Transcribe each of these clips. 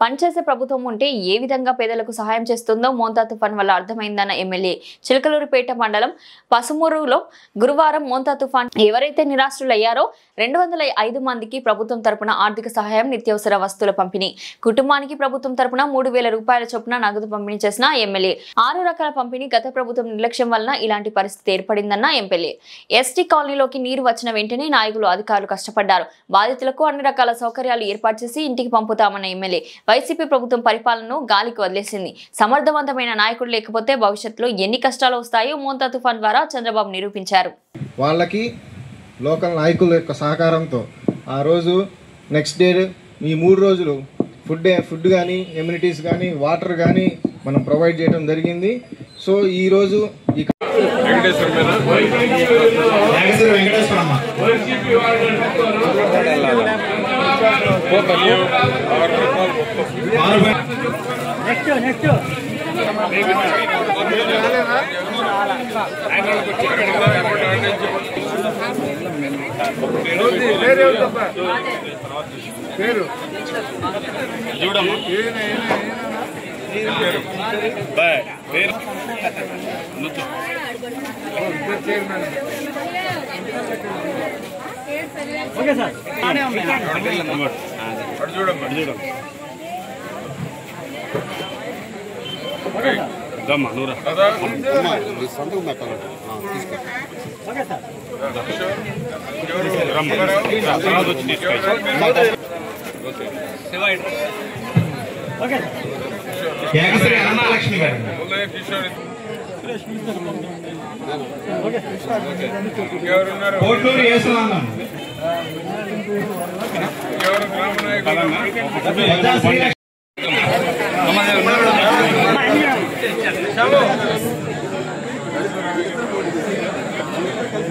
పనిచేసే ప్రభుత్వం ఉంటే ఏ విధంగా పేదలకు సహాయం చేస్తుందో మోంతా తుఫాన్ వల్ల అర్థమైందన్న ఎమ్మెల్యే. చిలకలూరిపేట మండలం పసుమూరులో గురువారం మోంతా తుఫాన్ ఎవరైతే నిరాశ్రులయ్యారో 205 మందికి ప్రభుత్వం తరపున ఆర్థిక సహాయం, నిత్యావసర వస్తువుల పంపిణీ, కుటుంబానికి ప్రభుత్వం తరపున 3,000 రూపాయల చొప్పున నగదు పంపిణీ చేసిన ఎమ్మెల్యే. 6 రకాల పంపిణీ గత ప్రభుత్వం నిర్లక్ష్యం వలన ఇలాంటి పరిస్థితి ఏర్పడిందన్న ఎమ్మెల్యే. ఎస్టీ కాలనీలోకి నీరు వచ్చిన వెంటనే నాయకులు, అధికారులు కష్టపడ్డారు. బాధితులకు అన్ని రకాల సౌకర్యాలు ఏర్పాటు చేసి ఇంటికి పంపుతామన్న ఎమ్మెల్యే. వైసీపీ ప్రభుత్వం పరిపాలనను గాలికి వదిలేసింది. సమర్థవంతమైన నాయకుడు లేకపోతే భవిష్యత్తులో ఎన్ని కష్టాలు వస్తాయో మోంతా తుఫాన్ ద్వారా చంద్రబాబు నిరూపించారు. వాళ్ళకి లోకల్ నాయకుల యొక్క సహకారంతో ఆ రోజు నెక్స్ట్ డే ఈ 3 రోజులు ఫుడ్ కానీ, ఎమ్యూనిటీస్ కానీ, వాటర్ కానీ మనం ప్రొవైడ్ చేయడం జరిగింది. సో ఈ రోజు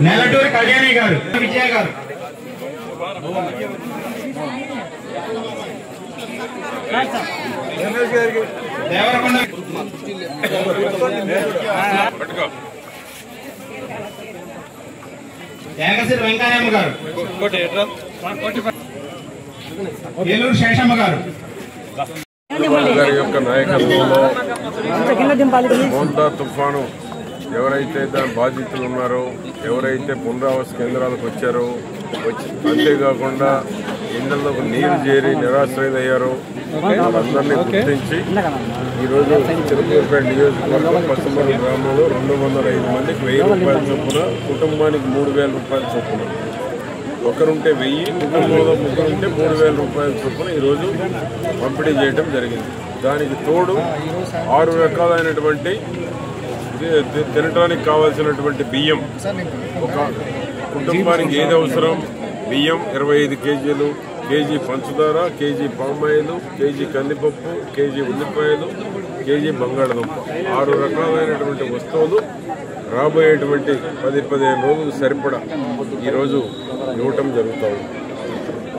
నెలటూరి కళ్యాణి గారు, విజయ గారు, దేవరకొండ ఏకసిరి వెంకయ్యమ్మ గారు, ఏలూరు శేషమ్మ గారు గారి యొక్క నాయకత్వంలో మోంతా తుఫాను ఎవరైతే దాని బాధితులు ఉన్నారో, ఎవరైతే పునరావాస కేంద్రాలకు వచ్చారో, అంతేకాకుండా ఇళ్లలోకి నీరు చేరి నిరాశ్రయులయ్యారో వాళ్ళందరినీ గుర్తించి ఈరోజు చిలకలూరిపేట నియోజకవర్గం పసుమూరు గ్రామంలో 205 మందికి 1000 రూపాయల చొప్పున, కుటుంబానికి 3000 రూపాయల చొప్పున, ఒకరుంటే 1000, కుటుంబంలో ముగ్గురుంటే 3000 రూపాయల చొప్పున ఈరోజు పంపిణీ చేయడం జరిగింది. దానికి తోడు 6 రకాలైనటువంటి తినడానికి కావాల్సినటువంటి బియ్యం, ఒక కుటుంబానికి ఏది అవసరం బియ్యం 25 కేజీలు, కేజీ పంచదార, కేజీ పామాయిలు, కేజీ కందిపప్పు, కేజీ ఉల్లిపాయలు, కేజీ బంగాళదుంప, 6 రకాలైనటువంటి వస్తువులు రాబోయేటువంటి 10-15 రోజులు సరిపడా ఈరోజు ఇవ్వటం జరుగుతుంది.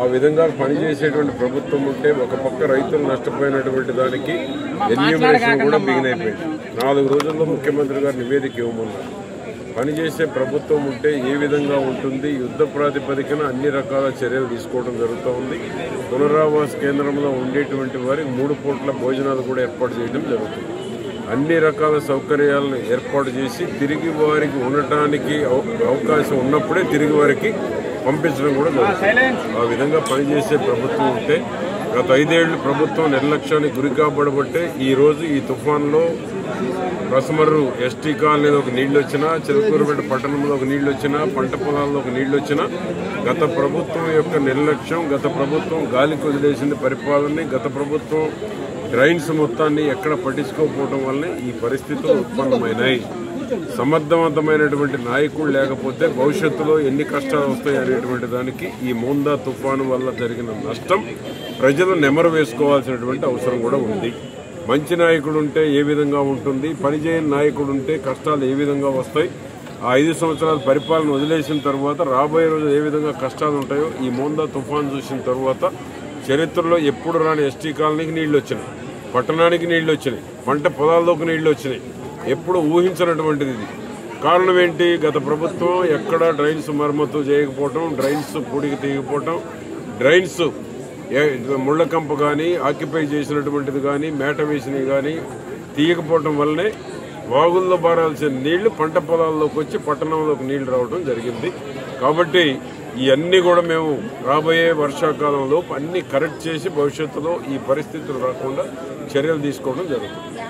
ఆ విధంగా పనిచేసేటువంటి ప్రభుత్వం ఉంటే ఒక పక్క రైతులు నష్టపోయినటువంటి దానికి ఎన్యూమరేషన్ కూడా బిగినైపోయింది. 4 రోజుల్లో ముఖ్యమంత్రి గారు నివేదిక ఇవ్వమన్నారు. పనిచేసే ప్రభుత్వం ఉంటే ఏ విధంగా ఉంటుంది, యుద్ధ ప్రాతిపదికన అన్ని రకాల చర్యలు తీసుకోవడం జరుగుతూ ఉంది. పునరావాస కేంద్రంలో ఉండేటువంటి వారికి 3 పూట్ల భోజనాలు కూడా ఏర్పాటు చేయడం జరుగుతుంది. అన్ని రకాల సౌకర్యాలను ఏర్పాటు చేసి తిరిగి వారికి ఉండటానికి అవకాశం ఉన్నప్పుడే తిరిగి వారికి పంపించడం కూడా జరుగుతుంది. ఆ విధంగా పనిచేసే ప్రభుత్వం ఉంటే గత 5 ఏళ్లు ప్రభుత్వం నిర్లక్ష్యానికి గురి కాబడబట్టే ఈరోజు ఈ తుఫాన్లో పసుమర్రు ఎస్టీ కాలనీలో ఒక నీళ్లు వచ్చినా, చిలకలూరిపేట పట్టణంలో ఒక నీళ్లు వచ్చినా, పంట పొలాల్లో ఒక నీళ్లు వచ్చినా గత ప్రభుత్వం యొక్క నిర్లక్ష్యం, గత ప్రభుత్వం గాలికి వదిలేసిన పరిపాలనని, గత ప్రభుత్వం డ్రైన్స్ మొత్తాన్ని ఎక్కడ పట్టించుకోకపోవడం వల్లనే ఈ పరిస్థితులు ఉత్పన్నమైనాయి. సమర్థవంతమైనటువంటి నాయకుడు లేకపోతే భవిష్యత్తులో ఎన్ని కష్టాలు వస్తాయి అనేటువంటి దానికి ఈ మోంతా తుఫాను వల్ల జరిగిన నష్టం ప్రజలు నెమరు వేసుకోవాల్సినటువంటి అవసరం కూడా ఉంది. మంచి నాయకుడు ఉంటే ఏ విధంగా ఉంటుంది, పనిచేయని నాయకుడు ఉంటే కష్టాలు ఏ విధంగా వస్తాయి, ఆ 5 సంవత్సరాల పరిపాలన వదిలేసిన తర్వాత రాబోయే రోజు ఏ విధంగా కష్టాలు ఉంటాయో ఈ మోంతా తుఫాను చూసిన తర్వాత చరిత్రలో ఎప్పుడు రాని ఎస్టీ కాలనీకి నీళ్లు వచ్చినాయి, పట్టణానికి నీళ్లు వచ్చినాయి, పంట పొలాల్లోకి నీళ్లు వచ్చినాయి. ఎప్పుడు ఊహించినటువంటిది ఇది. కారణం ఏంటి? గత ప్రభుత్వం ఎక్కడ డ్రైన్స్ మరమ్మతు చేయకపోవటం, డ్రైన్స్ పూడికి తీయకపోవటం, డ్రైన్స్ ముళ్ళకంప కానీ ఆక్యుపై చేసినటువంటిది కానీ మేట వేసినవి కానీ తీయకపోవటం వల్లనే వాగుల్లో బారాల్సిన నీళ్లు పంట పొలాల్లోకి వచ్చి పట్టణంలోకి నీళ్లు రావడం జరిగింది. కాబట్టి ఇవన్నీ కూడా మేము రాబోయే వర్షాకాలంలో అన్ని కరెక్ట్ చేసి భవిష్యత్తులో ఈ పరిస్థితులు రాకుండా చర్యలు తీసుకోవడం జరుగుతుంది.